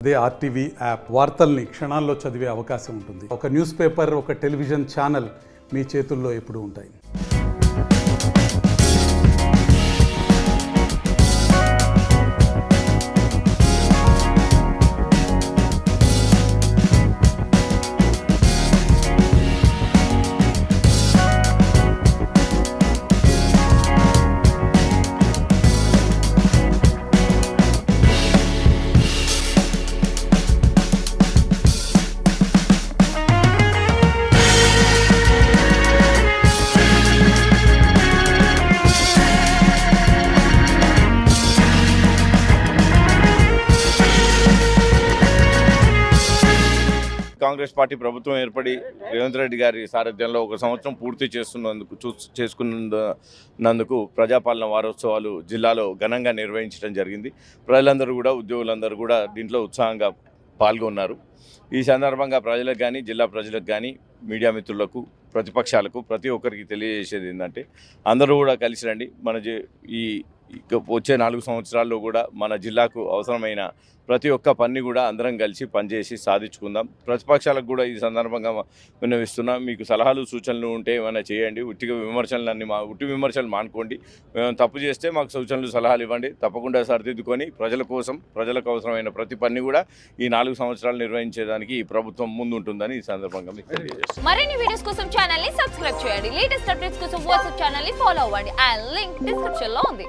అదే RTV app వార్తల్ని క్షణాల్లో చదివే అవకాశం ఉంటుంది. ఒక న్యూస్ పేపర్, ఒక టెలివిజన్ ఛానల్ మీ చేతుల్లో ఎప్పుడూ ఉంటాయి. కాంగ్రెస్ పార్టీ ప్రభుత్వం ఏర్పడి రేవంత్ రెడ్డి గారి సారథ్యంలో ఒక సంవత్సరం పూర్తి చేసుకున్నందుకు ప్రజాపాలన వారోత్సవాలు జిల్లాలో ఘనంగా నిర్వహించడం జరిగింది. ప్రజలందరూ కూడా, ఉద్యోగులందరూ కూడా దీంట్లో ఉత్సాహంగా పాల్గొన్నారు. ఈ సందర్భంగా ప్రజలకు కానీ, జిల్లా ప్రజలకు కానీ, మీడియా మిత్రులకు, ప్రతిపక్షాలకు ప్రతి ఒక్కరికి తెలియజేసేది ఏంటంటే, అందరూ కూడా కలిసి రండి. ఈ వచ్చే 4 సంవత్సరాల్లో కూడా మన జిల్లాకు అవసరమైన ప్రతి ఒక్క పని కూడా అందరం కలిసి పనిచేసి సాధించుకుందాం. ప్రతిపక్షాలకు కూడా ఈ సందర్భంగా విన్నవిస్తున్నాం. మీకు సలహాలు సూచనలు ఉంటే ఏమైనా చేయండి. ఉట్టి విమర్శలు మానుకోండి. తప్పు చేస్తే మాకు సూచనలు సలహాలు ఇవ్వండి. తప్పకుండా సరిదిద్దుకొని ప్రజలకు అవసరమైన ప్రతి పని కూడా ఈ 4 సంవత్సరాలు నిర్వహించేదానికి ఈ ప్రభుత్వం ముందుంటుందని ఈ సందర్భంగా మీకు తెలియజేస్తాం. మరిన్ని వీడియోస్ కోసం ఛానల్ ని సబ్స్క్రైబ్ చేయండి. లేటెస్ట్ అప్డేట్స్ కోసం వాట్సాప్ ఛానల్ ని ఫాలో అవ్వండి. ఆ లింక్ డిస్క్రిప్షన్ లో ఉంది.